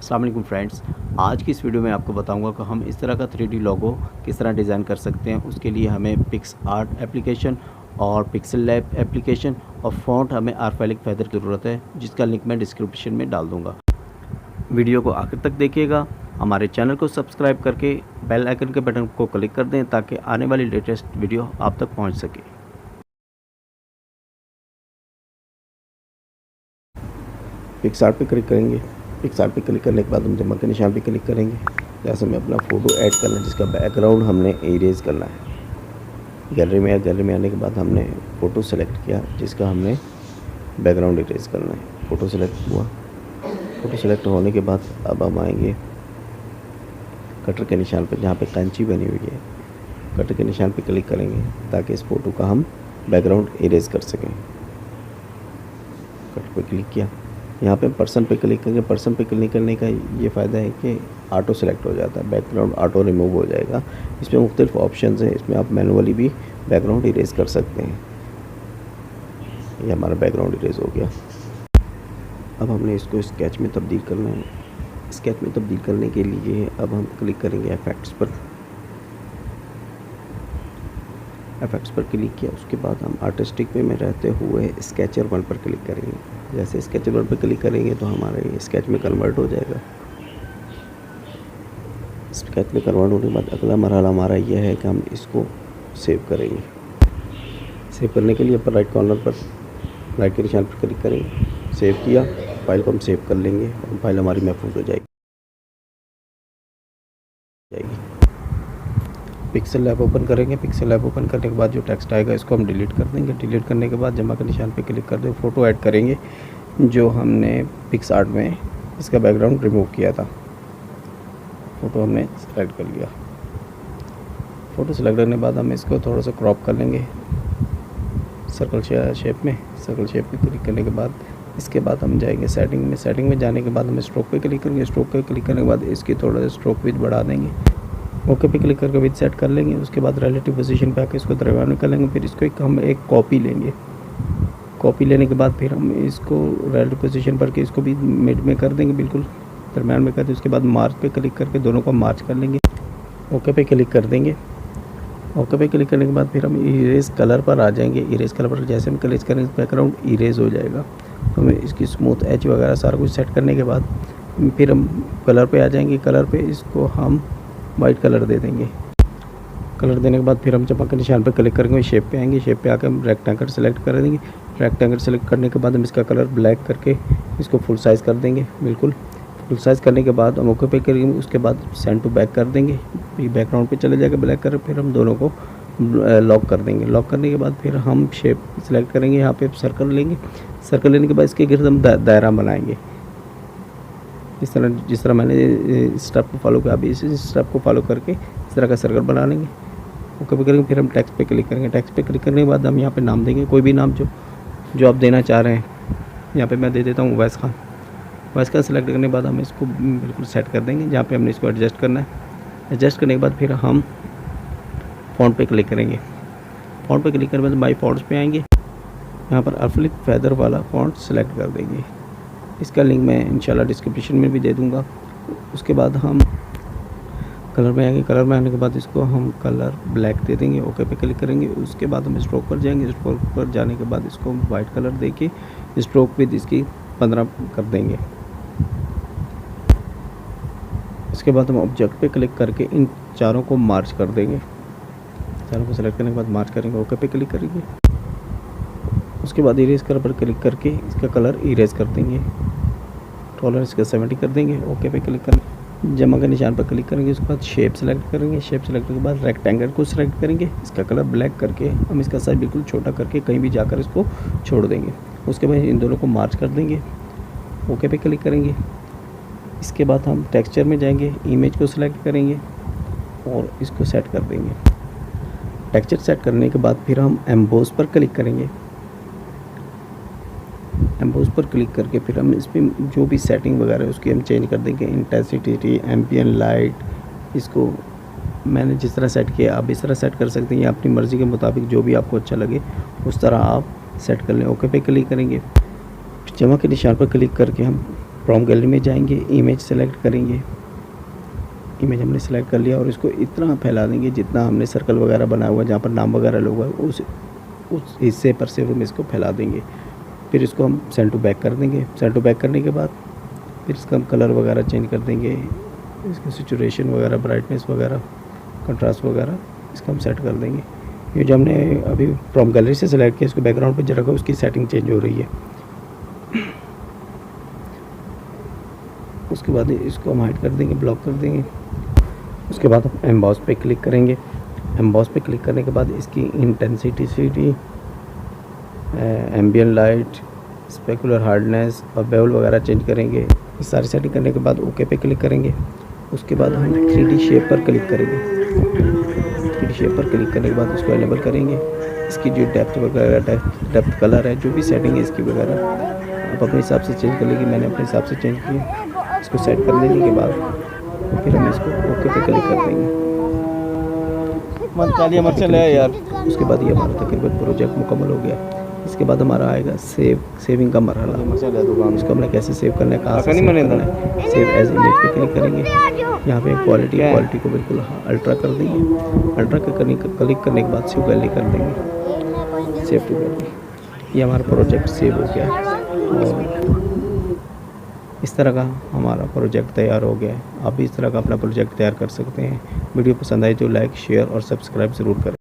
अस्सलाम वालेकुम फ्रेंड्स, आज की इस वीडियो में आपको बताऊंगा कि हम इस तरह का 3D लोगो किस तरह डिज़ाइन कर सकते हैं। उसके लिए हमें पिक्सआर्ट एप्लीकेशन और पिक्सेल लैब एप्लीकेशन और फ़ॉन्ट हमें आरफैलिक फेदर की ज़रूरत है, जिसका लिंक मैं डिस्क्रिप्शन में डाल दूँगा। वीडियो को आखिर तक देखिएगा। हमारे चैनल को सब्सक्राइब करके बेल आइकन के बटन को क्लिक कर दें ताकि आने वाली लेटेस्ट वीडियो आप तक पहुँच सके। पिक्सआर्ट पे क्लिक करेंगे। पिक्सआर्ट पे क्लिक करने के बाद हम जमा के निशान पे क्लिक करेंगे। जैसे हमें अपना फ़ोटो ऐड करना है जिसका बैकग्राउंड हमने इरेज करना है। गैलरी में आने के बाद हमने फ़ोटो सेलेक्ट किया जिसका हमने बैकग्राउंड इरेज करना है। फ़ोटो सेलेक्ट हुआ। फ़ोटो सेलेक्ट होने के बाद अब हम आएंगे कटर के निशान पर, जहाँ पे कैंची बनी हुई है। कटर के निशान पे क्लिक करेंगे ताकि इस फ़ोटो का हम बैकग्राउंड इरेज कर सकें। कटर पे क्लिक किया। यहाँ पे पर्सन पे क्लिक करेंगे। पर्सन पे क्लिक करने का ये फ़ायदा है कि ऑटो सेलेक्ट हो जाता है, बैकग्राउंड ऑटो रिमूव हो जाएगा। इसमें मुख्तलिफ ऑप्शंस हैं, इसमें आप मैनुअली भी बैकग्राउंड इरेज कर सकते हैं। ये हमारा बैकग्राउंड इरेज हो गया। अब हमने इसको स्केच में तब्दील करना है। स्केच में तब्दील करने के लिए अब हम क्लिक करेंगे इफेक्ट्स पर। इफेक्ट्स पर क्लिक किया, उसके बाद हम आर्टिस्टिक पे में रहते हुए स्केचर 1 पर क्लिक करेंगे। जैसे स्केचर 1 पर क्लिक करेंगे तो हमारे स्केच में कन्वर्ट हो जाएगा। स्केच में कन्वर्ट होने के बाद अगला मरहला हमारा यह है कि हम इसको सेव करेंगे। सेव करने के लिए राइट कॉर्नर पर राइट के निशान पर क्लिक करेंगे। सेव किया, फाइल को हम सेव कर लेंगे और फाइल हमारी महफूज हो जाएगी। पिक्सेल लैब ओपन करेंगे। पिक्सेल लैब ओपन करने के बाद जो टेक्स्ट आएगा इसको हम डिलीट कर देंगे। डिलीट करने के बाद जमा के निशान पे क्लिक कर दे। फ़ोटो ऐड करेंगे जो हमने पिक्सआर्ट में इसका बैकग्राउंड रिमूव किया था। फ़ोटो हमने सेलेक्ट कर लिया। फ़ोटो सेलेक्ट करने के बाद हम इसको थोड़ा सा क्रॉप कर लेंगे सर्कल शेप में। सर्कल शेप पे क्लिक करने के बाद इसके बाद हम जाएंगे सेटिंग में। सेटिंग में जाने के बाद हम स्ट्रोक पे क्लिक करेंगे। स्ट्रोक पे क्लिक करने के बाद इसकी थोड़ा सा स्ट्रोक विड्थ बढ़ा देंगे। ओके पे क्लिक करके विथ सेट कर लेंगे। उसके बाद रिलेटिव पोजीशन पे आके इसको दरमियान में कर लेंगे। फिर इसको हम एक कॉपी लेंगे। कॉपी लेने के बाद फिर हम इसको रिलेटिव पोजीशन पर के इसको भी मिड में कर देंगे, बिल्कुल दरमियान में कर दें। उसके बाद मार्च पे क्लिक करके दोनों को मार्च कर लेंगे। ओके पे क्लिक कर देंगे। ओके पे क्लिक करने के बाद फिर हम इरेज कलर पर आ जाएंगे। इरेज कलर पर जैसे हम क्लिक करेंगे बैकग्राउंड इरेज हो जाएगा। तो हमें इसकी स्मूथ एज वगैरह सारा कुछ सेट करने के बाद फिर हम कलर पे आ जाएंगे। कलर पे इसको हम वाइट कलर दे देंगे। कलर देने के बाद फिर हम जमा के निशान पर क्लिक करेंगे। शेप पे आएंगे। शेप पे आकर हम रेक्टेंगल सेलेक्ट कर देंगे। रेक्टेंगल सेलेक्ट करने के बाद हम इसका कलर ब्लैक करके इसको फुल साइज़ कर देंगे। बिल्कुल फुल साइज़ करने के बाद हम ओके पे करेंगे। उसके बाद सेंड टू बैक कर देंगे। बैकग्राउंड पे चले जाकर ब्लैक कर, फिर हम दोनों को लॉक कर देंगे। लॉक करने के बाद फिर हम शेप सेलेक्ट करेंगे। यहाँ पे सर्कल लेंगे। सर्कल लेने के बाद इसके गिर्द हम दायरा बनाएंगे। जिस तरह मैंने स्टेप को फॉलो किया, अभी इस स्टेप को फॉलो करके इस तरह का सर्कल बना लेंगे। ओके पे करेंगे। फिर हम टेक्स्ट पे क्लिक करेंगे। टेक्स्ट पे क्लिक करने के बाद हम यहाँ पे नाम देंगे, कोई भी नाम जो आप देना चाह रहे हैं। यहाँ पे मैं दे देता हूँ उवैस खान। उवैस खान सेलेक्ट करने के बाद हम इसको बिल्कुल सेट कर देंगे जहाँ पे हमने इसको एडजस्ट करना है। एडजस्ट करने के बाद फिर हम फ़ॉन्ट पे क्लिक करेंगे। फ़ॉन्ट पे क्लिक करने के बाद माई फ़ॉन्ट्स पे आएंगे। यहाँ पर आरफैलिक फेदर वाला फ़ॉन्ट सेलेक्ट कर देंगे। इसका लिंक मैं इंशाल्लाह डिस्क्रिप्शन में भी दे दूँगा। उसके बाद हम कलर में आएंगे। कलर में आने के बाद इसको हम कलर ब्लैक दे देंगे। ओके पे क्लिक करेंगे। उसके बाद हम स्ट्रोक पर जाएंगे। स्ट्रोक पर जाने के बाद इसको हम वाइट कलर देके स्ट्रोक विद इसकी 15 कर देंगे। इसके बाद हम ऑब्जेक्ट पे क्लिक करके इन चारों को मार्च कर देंगे। चारों को सेलेक्ट करने के बाद मार्च करेंगे। ओके पे क्लिक करेंगे। उसके बाद इरेज कलर पर क्लिक करके इसका कलर इरेज कर देंगे। टॉलरेंस का 70 कर देंगे। ओके पे क्लिक करेंगे। जमा के निशान पर क्लिक करेंगे। उसके बाद शेप सेलेक्ट करेंगे। शेप सेलेक्ट करने के बाद रेक्टेंगल को सेलेक्ट करेंगे। इसका कलर ब्लैक करके हम इसका साइज बिल्कुल छोटा करके कहीं भी जाकर इसको छोड़ देंगे। उसके बाद इन दोनों को मार्च कर देंगे। ओके पे क्लिक करेंगे। इसके बाद हम टेक्सचर में जाएंगे। इमेज को सिलेक्ट करेंगे और इसको सेट कर देंगे। टेक्सचर सेट करने के बाद फिर हम एम्बोस पर क्लिक करेंगे। एम्बोस पर क्लिक करके फिर हम इस पर जो भी सेटिंग वगैरह उसकी हम चेंज कर देंगे। इंटेंसिटी, एम्बिएंट लाइट, इसको मैंने जिस तरह सेट किया आप इस तरह सेट कर सकते हैं या अपनी मर्ज़ी के मुताबिक जो भी आपको अच्छा लगे उस तरह आप सेट कर लें। ओके पे क्लिक करेंगे। जमा के निशान पर क्लिक करके हम प्रॉम्प्ट गैलरी में जाएंगे, इमेज सेलेक्ट करेंगे। इमेज हमने सेलेक्ट कर लिया और इसको इतना फैला देंगे जितना हमने सर्कल वगैरह बनाया हुआ है, जहाँ पर नाम वगैरह लगा हुआ है उस हिस्से पर सिर्फ हम इसको फैला देंगे। फिर इसको हम सेंड टू बैक कर देंगे। सेंड टू बैक करने के बाद फिर इसका हम कलर वगैरह चेंज कर देंगे, इसकी सिचुएशन वगैरह, ब्राइटनेस वगैरह, कंट्रास्ट वगैरह इसका हम सेट कर देंगे। ये जो हमने अभी प्रॉम्प्ट गैलरी से सेलेक्ट किया, इसको बैकग्राउंड पे जो रखा उसकी सेटिंग चेंज हो रही है। उसके बाद इसको हम हाइड कर देंगे, ब्लॉक कर देंगे। उसके बाद हम एम्बॉस पे क्लिक करेंगे। एम्बॉस पे क्लिक करने के बाद इसकी intensity, ambient light, specular hardness और बेवल वगैरह चेंज करेंगे। ये सारी सेटिंग करने के बाद ओके पे क्लिक करेंगे। उसके बाद हम 3D शेप पर क्लिक करेंगे। 3D शेप पर क्लिक करने के बाद उसको इनेबल करेंगे। इसकी जो डेप्थ वगैरह, डेप्थ कलर है, जो भी सेटिंग है इसकी वगैरह आप अपने हिसाब से चेंज कर लेंगे। मैंने अपने हिसाब से चेंज किया। इसको सेट कर लेने के बाद फिर हम इसको ओके पे क्लिक कर देंगे। यार उसके बाद ये हमारा तकरीबन प्रोजेक्ट मुकम्मल हो गया। इसके बाद हमारा आएगा सेविंग का मरहला। इसको हमने कैसे सेव करना है, कहाँ से सेव करना है। सेव एज इमेज पे क्लिक करेंगे। यहाँ पे क्वालिटी को बिल्कुल अल्ट्रा कर देंगे। अल्ट्रा क्लिक करने के बाद सेव गैलरी कर देंगे, सेव टू गैलरी। ये हमारा प्रोजेक्ट सेव हो गया और इस तरह का हमारा प्रोजेक्ट तैयार हो गया है। आप भी इस तरह का अपना प्रोजेक्ट तैयार कर सकते हैं। वीडियो पसंद आए तो लाइक, शेयर और सब्सक्राइब ज़रूर करें।